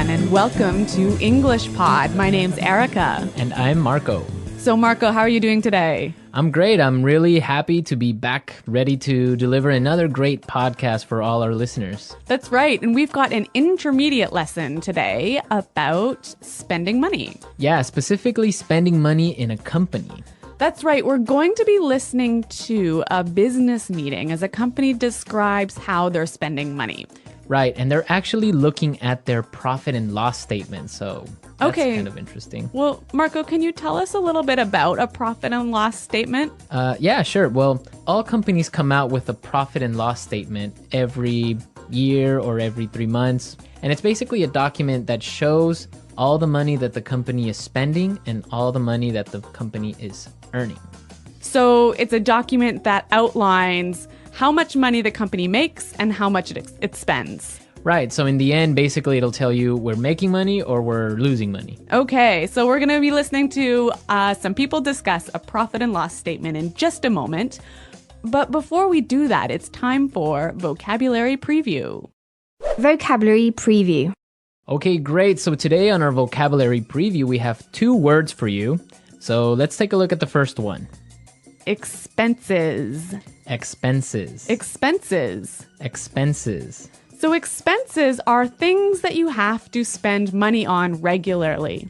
everyone, and welcome to English Pod. My name's Erica. And I'm Marco. So, Marco, how are you doing today? I'm great. I'm really happy to be back, ready to deliver another great podcast for all our listeners. That's right. And we've got an intermediate lesson today about spending money. Yeah, specifically spending money in a company. That's right. We're going to be listening to a business meeting as a company describes how they're spending money. Right, and they're actually looking at their profit and loss statement, so that's kind of interesting. Well, Marco, can you tell us a little bit about a profit and loss statement? Yeah, sure. Well, all companies come out with a profit and loss statement every year or every 3 months, and it's basically a document that shows all the money that the company is spending and all the money that the company is earning. So it's a document that outlines how much money the company makes and how much it spends. Right. So in the end, basically, it'll tell you we're making money or we're losing money. Okay. So we're going to be listening to some people discuss a profit and loss statement in just a moment. But before we do that, it's time for Vocabulary Preview. Vocabulary Preview. Okay, great. So today on our Vocabulary Preview, we have 2 words for you. So let's take a look at the first one. Expenses. Expenses. Expenses. Expenses. So expenses are things that you have to spend money on regularly.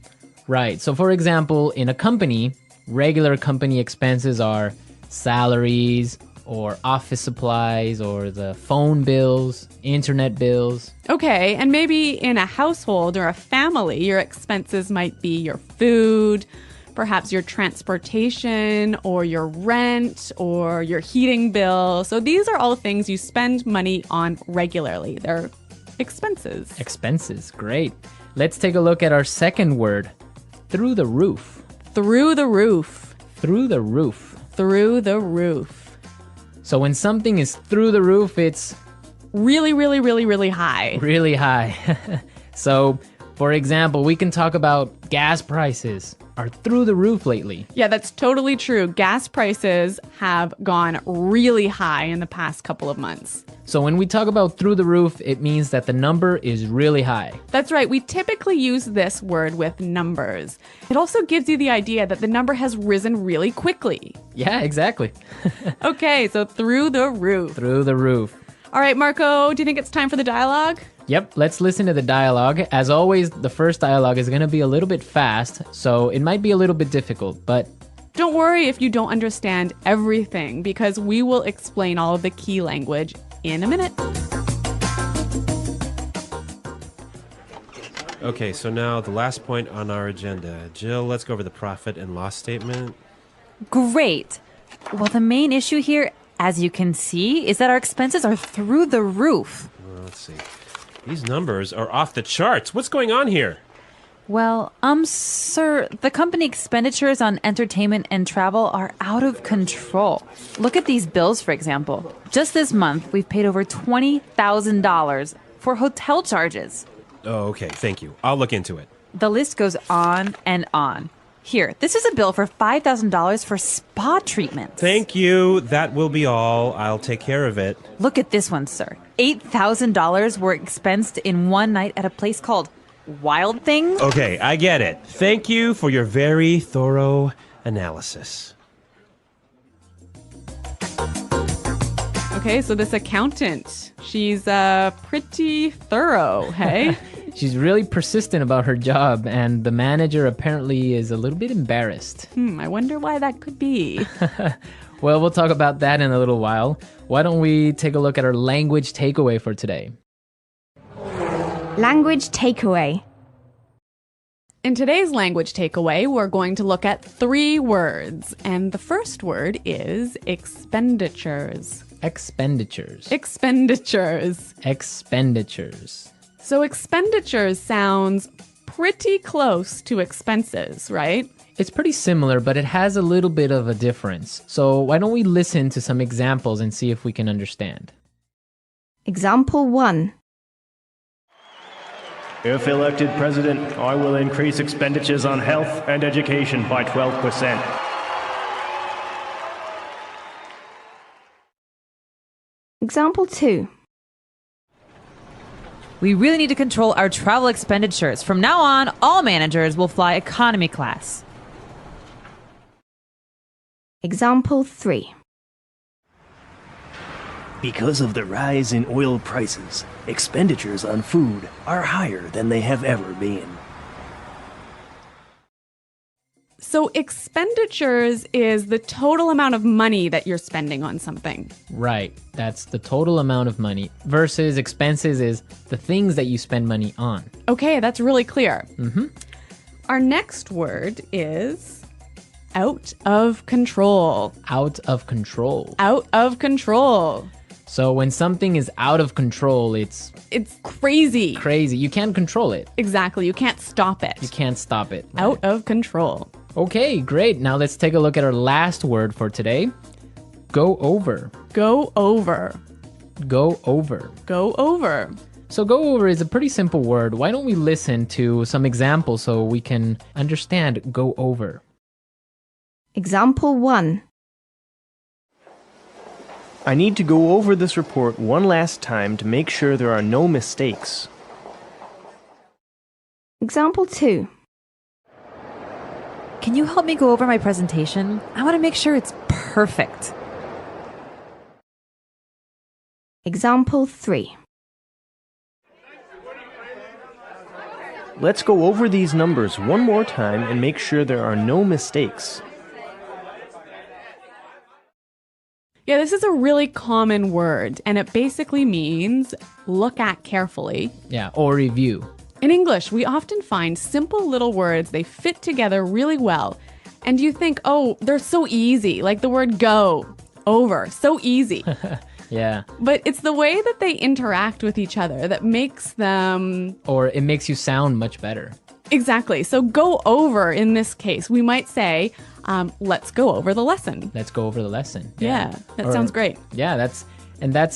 Right. So for example, in a company, regular company expenses are salaries or office supplies or the phone bills, internet bills. Okay, and maybe in a household or a family, your expenses might be your food, perhaps your transportation or your rent or your heating bill. So these are all things you spend money on regularly. They're expenses. Expenses, great. Let's take a look at our second word, through the roof. Through the roof. Through the roof. Through the roof. So when something is through the roof, it's really, really, really, really high. Really high. So, for example, we can talk about gas prices are through the roof lately. Yeah, that's totally true. Gas prices have gone really high in the past couple of months. So when we talk about through the roof, it means that the number is really high. That's right. We typically use this word with numbers. It also gives you the idea that the number has risen really quickly. Yeah, exactly. Okay, so through the roof. Through the roof. All right, Marco, do you think it's time for the dialogue? Yep, let's listen to the dialogue. As always, the first dialogue is going to be a little bit fast, so it might be a little bit difficult, but don't worry if you don't understand everything, because we will explain all of the key language in a minute. Okay, so now the last point on our agenda. Jill, let's go over the profit and loss statement. Great. Well, the main issue here, as you can see, is that our expenses are through the roof. Well, let's see. These numbers are off the charts. What's going on here? Well, sir, the company expenditures on entertainment and travel are out of control. Look at these bills, for example. Just this month, we've paid over $20,000 for hotel charges. Oh, okay. Thank you. I'll look into it. The list goes on and on. Here, this is a bill for $5,000 for spa treatments. Thank you. That will be all. I'll take care of it. Look at this one, sir. $8,000 were expensed in one night at a place called Wild Things. Okay, I get it. Thank you for your very thorough analysis. Okay, so this accountant, she's pretty thorough, hey? she's really persistent about her job, and the manager apparently is a little bit embarrassed. I wonder why that could be. Well, we'll talk about that in a little while. Why don't we take a look at our language takeaway for today? Language takeaway. In today's language takeaway, we're going to look at 3 words. And the first word is expenditures. Expenditures. Expenditures. Expenditures. So expenditures sounds pretty close to expenses, right? It's pretty similar, but it has a little bit of a difference. So why don't we listen to some examples and see if we can understand? Example 1. If elected president, I will increase expenditures on health and education by 12%. Example 2. We really need to control our travel expenditures. From now on, all managers will fly economy class. Example 3. Because of the rise in oil prices, expenditures on food are higher than they have ever been. So expenditures is the total amount of money that you're spending on something. Right. That's the total amount of money versus expenses is the things that you spend money on. Okay, that's really clear. Our next word is out of control. Out of control. Out of control. So when something is out of control, it's crazy. crazy. You can't control it. Exactly. You can't stop it. You can't stop it. Out of control. Okay, great. Now let's take a look at our last word for today. Go over. Go over. Go over. Go over. So go over is a pretty simple word. Why don't we listen to some examples so we can understand go over? Example 1. I need to go over this report one last time to make sure there are no mistakes. Example 2. Can you help me go over my presentation? I want to make sure it's perfect. Example 3. Let's go over these numbers one more time and make sure there are no mistakes. Yeah, this is a really common word, and it basically means look at carefully. Yeah, or review. In English, we often find simple little words, they fit together really well. And you think, oh, they're so easy, like the word go, over, so easy. Yeah. But it's the way that they interact with each other that makes them... Or it makes you sound much better. Exactly. So go over in this case, we might say, let's go over the lesson. Let's go over the lesson. Yeah, that sounds great. Yeah, that's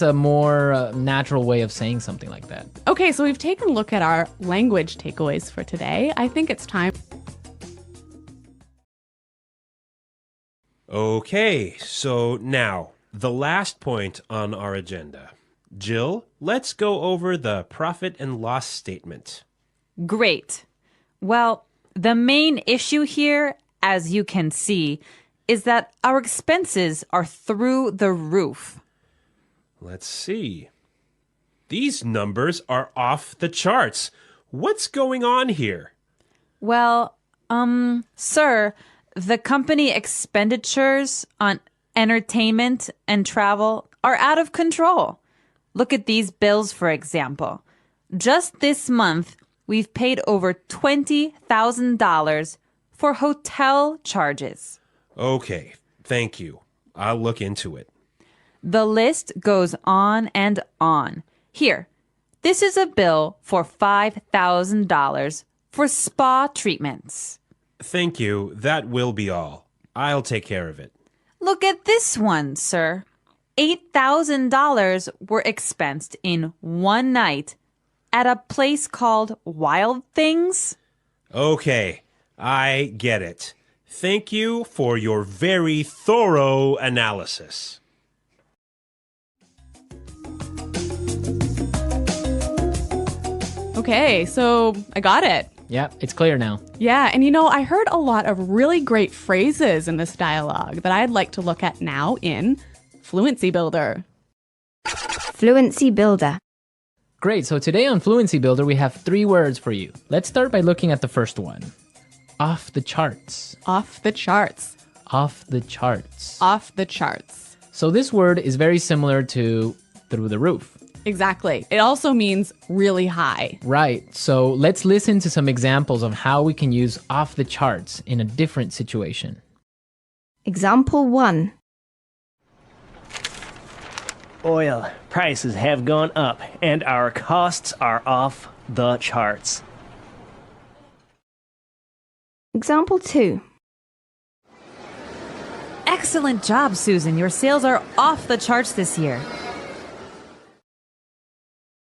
a more natural way of saying something like that. Okay, so we've taken a look at our language takeaways for today. I think it's time. Okay, so now, the last point on our agenda. Jill, let's go over the profit and loss statement. Great. Well, the main issue here, as you can see, is that our expenses are through the roof. Let's see. These numbers are off the charts. What's going on here? Well, sir, the company expenditures on entertainment and travel are out of control. Look at these bills, for example. Just this month, we've paid over $20,000 for hotel charges. Okay, thank you. I'll look into it. The list goes on and on. Here, this is a bill for $5,000 for spa treatments. Thank you. That will be all. I'll take care of it. Look at this one, sir. $8,000 were expensed in one night at a place called Wild Things. Okay, I get it. Thank you for your very thorough analysis. Okay, so I got it. Yeah, it's clear now. Yeah, and I heard a lot of really great phrases in this dialogue that I'd like to look at now in Fluency Builder. Fluency Builder. Great, so today on Fluency Builder, we have 3 words for you. Let's start by looking at the first one. Off the charts. Off the charts. Off the charts. Off the charts. So this word is very similar to through the roof. Exactly. It also means really high. Right, so let's listen to some examples of how we can use off the charts in a different situation. Example 1. Oil prices have gone up and our costs are off the charts. Example 2. Excellent job, Susan. Your sales are off the charts this year.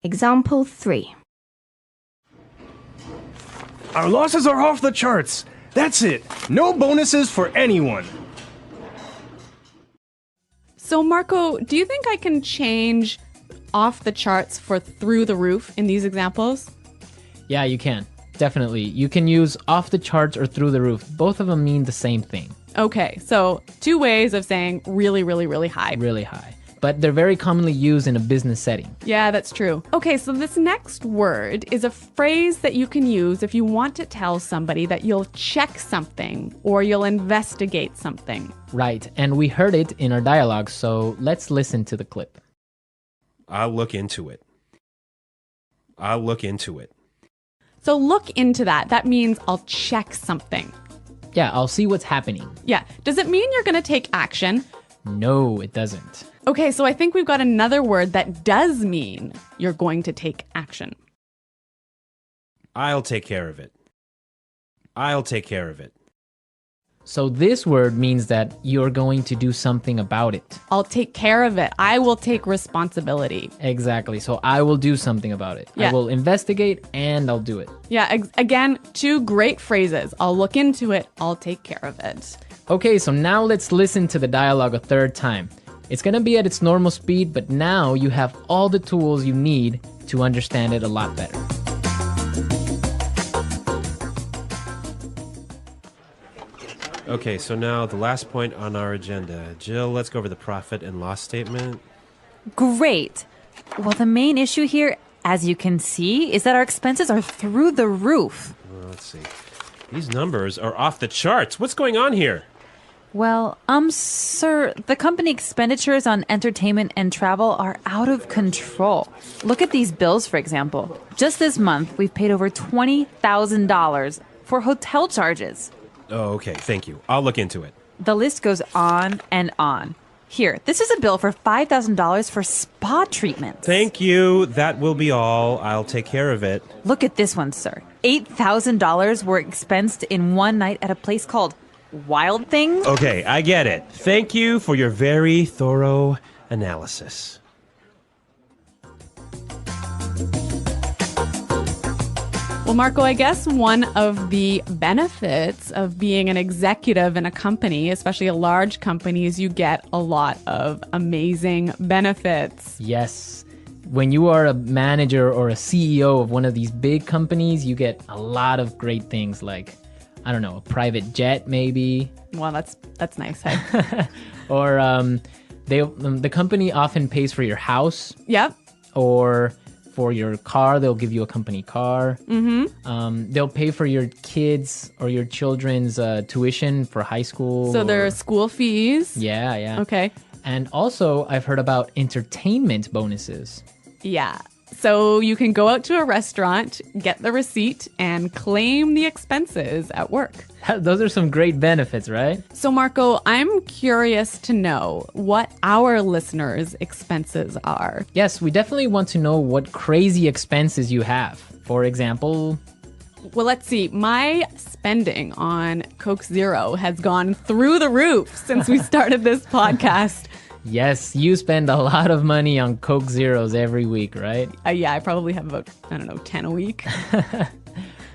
Example 3. Our losses are off the charts. That's it. No bonuses for anyone. So, Marco, do you think I can change off the charts for through the roof in these examples? Yeah, you can. Definitely. You can use off the charts or through the roof. Both of them mean the same thing. Okay, so two ways of saying really, really, really high. Really high. But they're very commonly used in a business setting. Yeah, that's true. Okay, so this next word is a phrase that you can use if you want to tell somebody that you'll check something or you'll investigate something. Right, and we heard it in our dialogue, so let's listen to the clip. I'll look into it. I'll look into it. So look into that. That means I'll check something. Yeah, I'll see what's happening. Yeah. Does it mean you're going to take action? No, it doesn't. Okay, so I think we've got another word that does mean you're going to take action. I'll take care of it. I'll take care of it. So this word means that you're going to do something about it. I'll take care of it. I will take responsibility. Exactly. So I will do something about it. Yeah. I will investigate and I'll do it. Yeah, again, two great phrases. I'll look into it. I'll take care of it. Okay, so now let's listen to the dialogue a third time. It's going to be at its normal speed, but now you have all the tools you need to understand it a lot better. Okay, so now the last point on our agenda. Jill, let's go over the profit and loss statement. Great. Well, the main issue here, as you can see, is that our expenses are through the roof. Well, let's see. These numbers are off the charts. What's going on here? Well, sir, the company expenditures on entertainment and travel are out of control. Look at these bills, for example. Just this month, we've paid over $20,000 for hotel charges. Oh, okay. Thank you. I'll look into it. The list goes on and on. Here, this is a bill for $5,000 for spa treatments. Thank you. That will be all. I'll take care of it. Look at this one, sir. $8,000 were expensed in one night at a place called Wild Things. Okay, I get it. Thank you for your very thorough analysis. Well, Marco, I guess one of the benefits of being an executive in a company, especially a large company, is you get a lot of amazing benefits. Yes. When you are a manager or a CEO of one of these big companies, you get a lot of great things like, I don't know, a private jet maybe. Well, that's nice. Hey? Or the company often pays for your house. Yep. Or for your car, they'll give you a company car. Mm-hmm. They'll pay for your kids or your children's tuition for high school. So there are school fees. Yeah, yeah. Okay. And also, I've heard about entertainment bonuses. Yeah. So you can go out to a restaurant, get the receipt, and claim the expenses at work. Those are some great benefits, right? So, Marco, I'm curious to know what our listeners' expenses are. Yes, we definitely want to know what crazy expenses you have. For example, Well, let's see. My spending on Coke Zero has gone through the roof since we started this podcast. yes, you spend a lot of money on Coke Zeros every week, right? Yeah, I probably have about, 10 a week.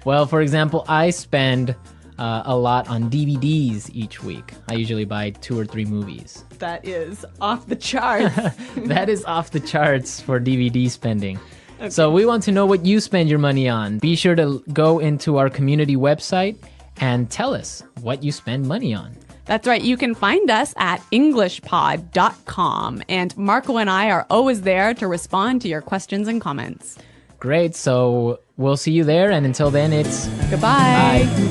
Well, for example, I spend a lot on DVDs each week. I usually buy 2 or 3 movies. That is off the charts. That is off the charts for DVD spending. Okay. So we want to know what you spend your money on. Be sure to go into our community website and tell us what you spend money on. That's right. You can find us at englishpod.com. And Marco and I are always there to respond to your questions and comments. Great. So we'll see you there. And until then, it's goodbye. Bye.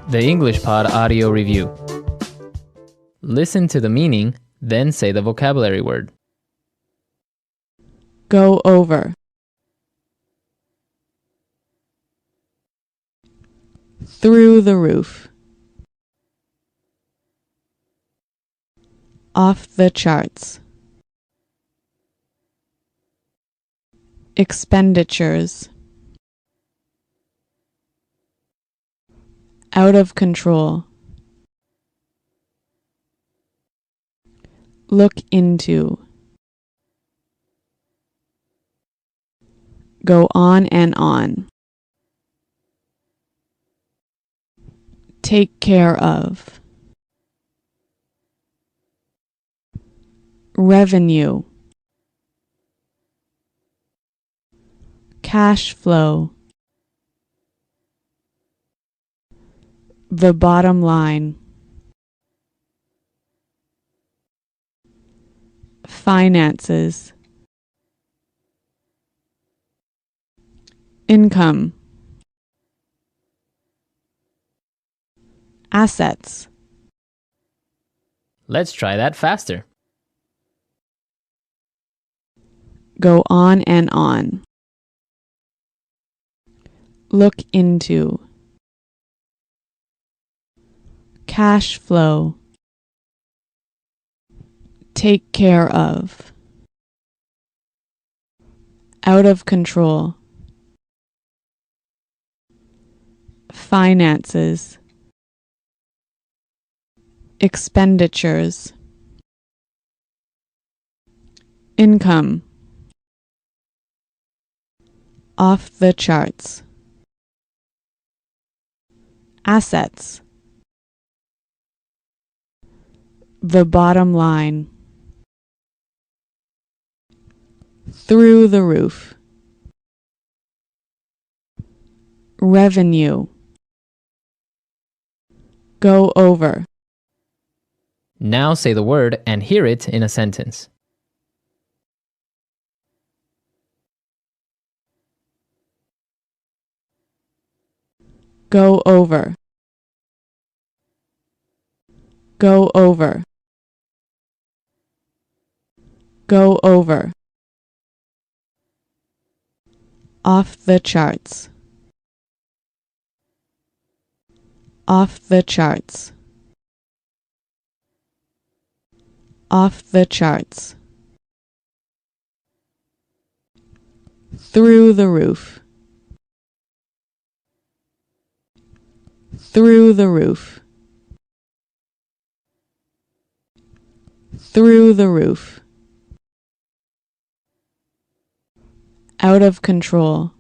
The English Pod Audio Review. Listen to the meaning, then say the vocabulary word. Go over. Through the roof. Off the charts. Expenditures. Out of control. Look into. Go on and on. Take care of. Revenue. Cash flow. The bottom line. Finances. Income. Assets. Let's try that faster. Go on and on. Look into. Cash flow. Take care of. Out of control. Finances. Expenditures. Income. Off the charts. Assets. The bottom line. Through the roof. Revenue. Go over. Now say the word and hear it in a sentence. Go over. Go over. Go over. Off the charts. Off the charts. Off the charts. Through the roof. Through the roof. Through the roof. Out of control.